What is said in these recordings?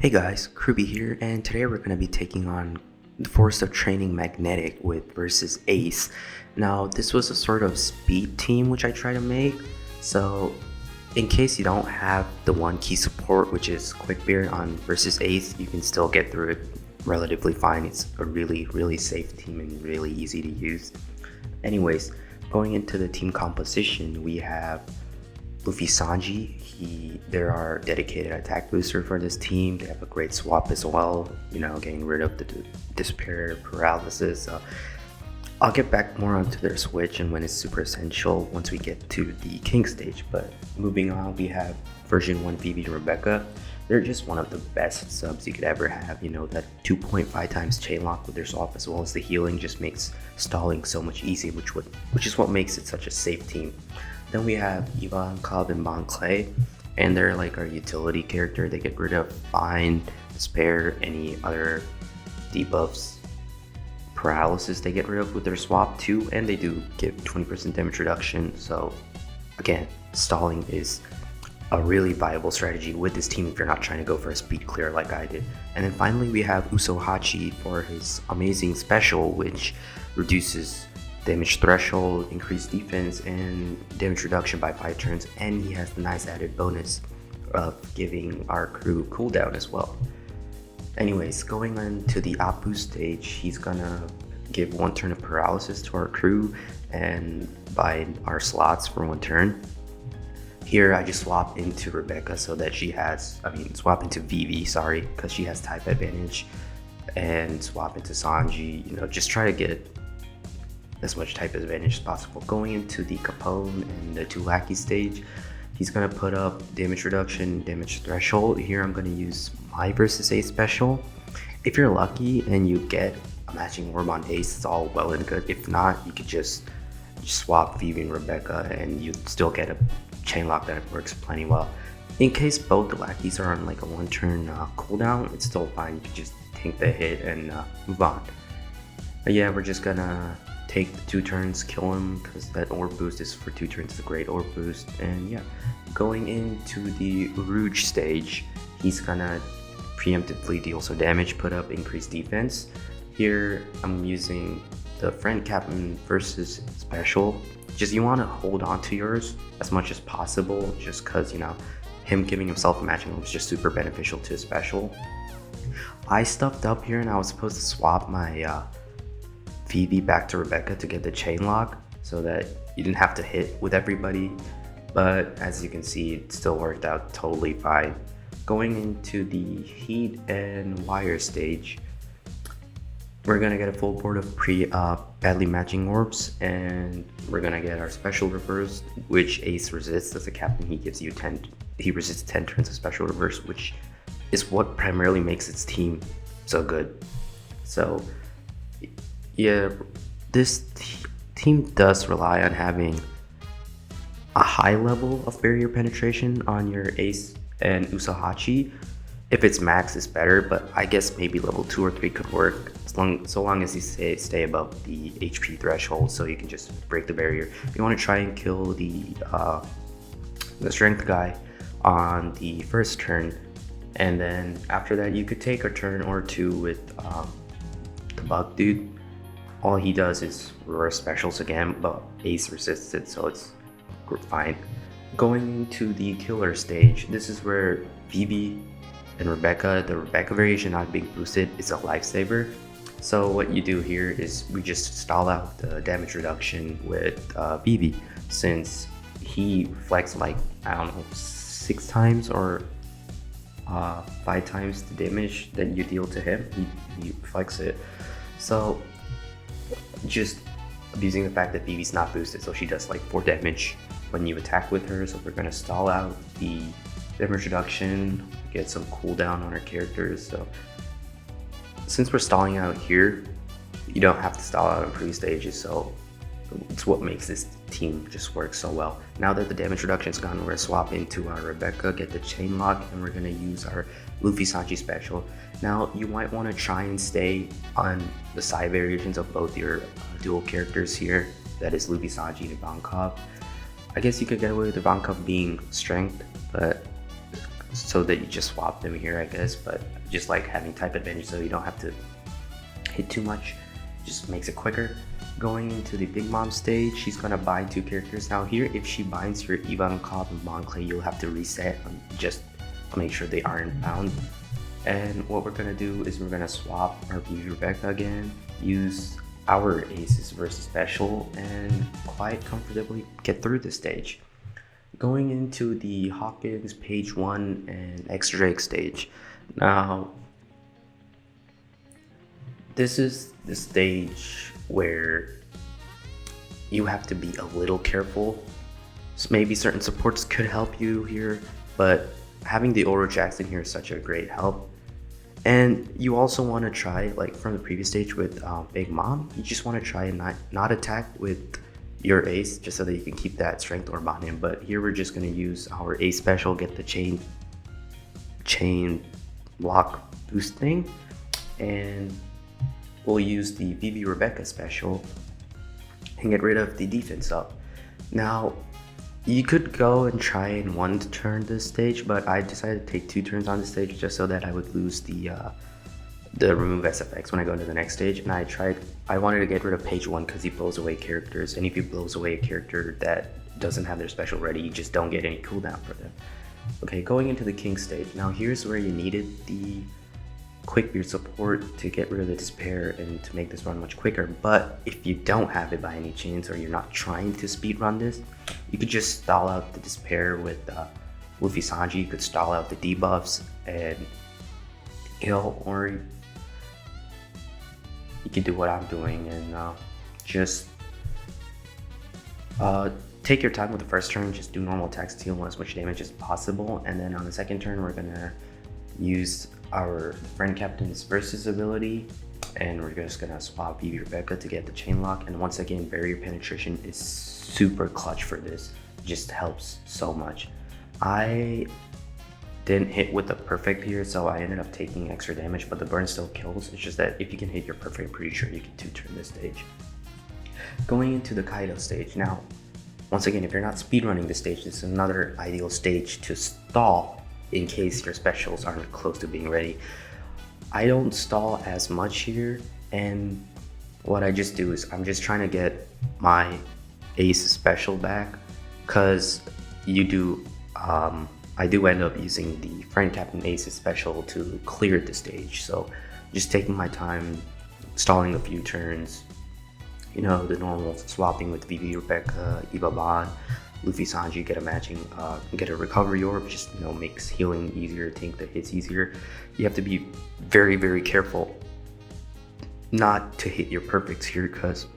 Hey guys, Kruby here, and today we're going to be taking on the Force of Training Magnetic with versus Ace. Now, this was a sort of speed team which I try to make, so in case you don't have the one key support, which is Quickbeard on versus Ace, you can still get through it relatively fine. It's a really safe team and really easy to use. Anyways, going into the team composition, we have Luffy Sanji. There are dedicated attack booster for this team. They have a great swap as well, getting rid of the despair paralysis. I'll get back more onto their switch and when it's super essential once we get to the King stage. But moving on, we have version 1 Vivi and Rebecca. They're just one of the best subs you could ever have. That 2.5 times chain lock with their swap as well as the healing just makes stalling so much easier, which is what makes it such a safe team. Then we have Ivankov and Bon Clay, and they're like our utility character. They get rid of Bind, Despair, any other debuffs, paralysis they get rid of with their swap too, and they do give 20% damage reduction. So again, stalling is a really viable strategy with this team if you're not trying to go for a speed clear like I did. And then finally we have Usohachi for his amazing special, which reduces damage threshold, increased defense, and damage reduction by 5 turns, and he has the nice added bonus of giving our crew cooldown as well. Anyways, going on to the Apu stage, he's gonna give 1 turn of paralysis to our crew and buy our slots for 1 turn. Here I just swap into Rebecca so that swap into Vivi, because she has type advantage, and swap into Sanji, just try to get as much type advantage as possible. Going into the Capone and the 2 lackey stage, he's gonna put up damage reduction, damage threshold. Here I'm gonna use my versus Ace special. If you're lucky and you get a matching orb on Ace, it's all well and good. If not, you could just swap Vivi and Rebecca and you still get a chain lock that works plenty well. In case both the lackeys are on like a 1 turn cooldown, it's still fine. You can just take the hit and move on. But yeah, we're just gonna take the 2 turns, kill him, because that orb boost is for 2 turns. It's a great orb boost. And yeah, going into the Rouge stage, he's gonna preemptively deal some damage, put up increased defense. Here I'm using the friend captain versus special. Just you want to hold on to yours as much as possible, just because him giving himself a matching orb is just super beneficial to his special. I stuffed up here and I was supposed to swap my Vivi back to Rebecca to get the chain lock so that you didn't have to hit with everybody, but as you can see, it still worked out totally fine. Going into the Heat and Wire stage, we're gonna get a full board of badly matching orbs, and we're gonna get our special reverse, which Ace resists. As a captain, he resists 10 turns of special reverse, which is what primarily makes its team so good. So yeah, this team does rely on having a high level of barrier penetration on your Ace and Usohachi. If it's max, it's better, but I guess maybe level 2 or 3 could work so long as you stay above the HP threshold, so you can just break the barrier. You want to try and kill the strength guy on the first turn, and then after that you could take a turn or 2 with the bug dude. All he does is reverse specials again, but Ace resists it, so it's fine. Going into the killer stage, this is where Vivi and Rebecca, the Rebecca variation not being boosted, is a lifesaver. So what you do here is we just stall out the damage reduction with Vivi, since he reflects like, 6 times or 5 times the damage that you deal to him. He reflects it. So just abusing the fact that Vivi's not boosted, so she does like 4 damage when you attack with her. So we're gonna stall out the damage reduction, get some cooldown on our characters. So since we're stalling out here, you don't have to stall out in previous stages, so it's what makes this team just work so well. Now that the damage reduction is gone, we're gonna swap into our Rebecca, get the chain lock, and we're gonna use our Luffy Sanji special. Now you might want to try and stay on the side variations of both your dual characters here, that is Luffy Sanji and Ivankov. I guess you could get away with Ivankov being strength, but so that you just swap them here, I guess, but just like having type advantage so you don't have to hit too much, just makes it quicker. Going into the Big Mom stage, she's gonna bind 2 characters. Now here, if she binds your Yvonne Cobb and Bon Clay, you'll have to reset just to make sure they aren't bound. And what we're gonna do is we're gonna swap our Vivi Rebecca again, use our Aces versus Special, and quite comfortably get through this stage. Going into the Hawkins, Page 1, and Extra Drake stage. Now, this is the stage where you have to be a little careful. So maybe certain supports could help you here, but having the Oro Jackson here is such a great help. And you also want to try, like from the previous stage with Big Mom, you just want to try and not attack with your ace just so that you can keep that strength orb on him. But here we're just going to use our ace special, get the chain block boost thing, and we'll use the Vivi Rebecca special and get rid of the defense up. Now, you could go and try in 1 turn this stage, but I decided to take 2 turns on this stage just so that I would lose the remove SFX when I go into the next stage. And I wanted to get rid of Page 1 because he blows away characters, and if he blows away a character that doesn't have their special ready, you just don't get any cooldown for them. Okay, going into the King stage. Now here's where you needed the Quickbeard support to get rid of the Despair and to make this run much quicker. But if you don't have it by any chance, or you're not trying to speed run this, you could just stall out the Despair with Luffy Sanji. You could stall out the debuffs and or you can do what I'm doing and just take your time with the first turn. Just do normal attacks to deal as much damage as possible, and then on the second turn we're gonna use our Friend Captain's Versus ability, and we're just gonna swap Vivi Rebecca to get the chain lock. And once again, barrier penetration is super clutch for this. It just helps so much. I didn't hit with the perfect here, so I ended up taking extra damage, but the burn still kills. It's just that if you can hit your perfect, I'm pretty sure you can 2-turn this stage. Going into the Kaido stage. Now, once again, if you're not speedrunning this stage, this is another ideal stage to stall in case your specials aren't close to being ready. I don't stall as much here, and what I just do is I'm just trying to get my ace special back, because I do end up using the Friend Captain Ace special to clear the stage. So just taking my time, stalling a few turns, you know, the normal swapping with Vivi Rebecca, Eva Bond, Luffy Sanji, get a matching, get a recovery orb, just, you know, makes healing easier, tank the hits easier. You have to be very, very careful not to hit your perfects here, because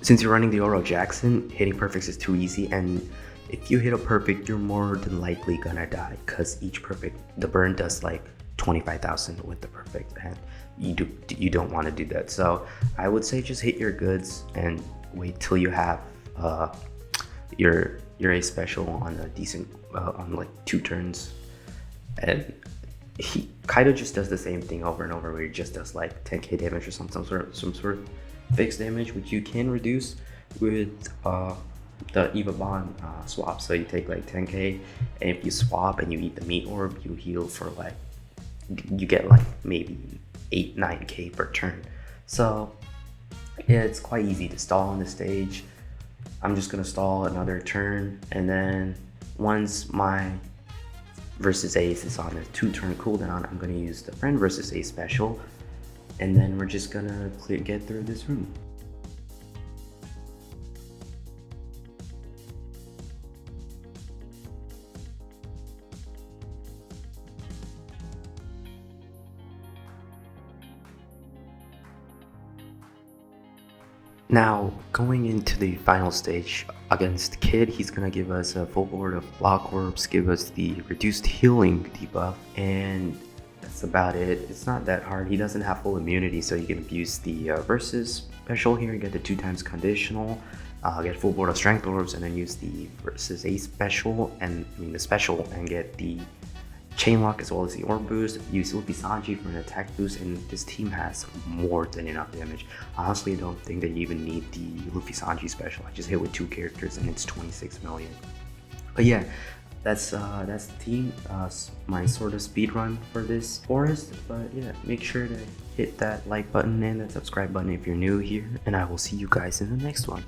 since you're running the Oro Jackson, hitting perfects is too easy, and if you hit a perfect, you're more than likely gonna die, because each perfect, the burn does like 25,000 with the perfect, and you don't want to do that. So I would say just hit your goods and wait till you have your ace special on a decent on like 2 turns. And Kaido just does the same thing over and over, where he just does like 10k damage or some sort of fixed damage, which you can reduce with the Eva Bond swap. So you take like 10k, and if you swap and you eat the meat orb, you heal for like, you get like maybe 8-9k per turn. So yeah, it's quite easy to stall on this stage. I'm just gonna stall another turn, and then once my versus ace is on a 2-turn cooldown, I'm gonna use the Friend versus ace special, and then we're just gonna get through this room. Now, going into the final stage against Kid, he's gonna give us a full board of block orbs, give us the reduced healing debuff, and that's about it. It's not that hard. He doesn't have full immunity, so you can use the versus special here, get the 2x conditional, get full board of strength orbs, and then use the versus ace special, and the special, and get the chain lock as well as the orb boost. Use Luffy Sanji for an attack boost, and this team has more than enough damage. I honestly don't think that you even need the Luffy Sanji special. I just hit with 2 characters and it's 26 million. But yeah, that's the team, my sort of speed run for this forest. But yeah, make sure to hit that like button and that subscribe button if you're new here, and I will see you guys in the next one.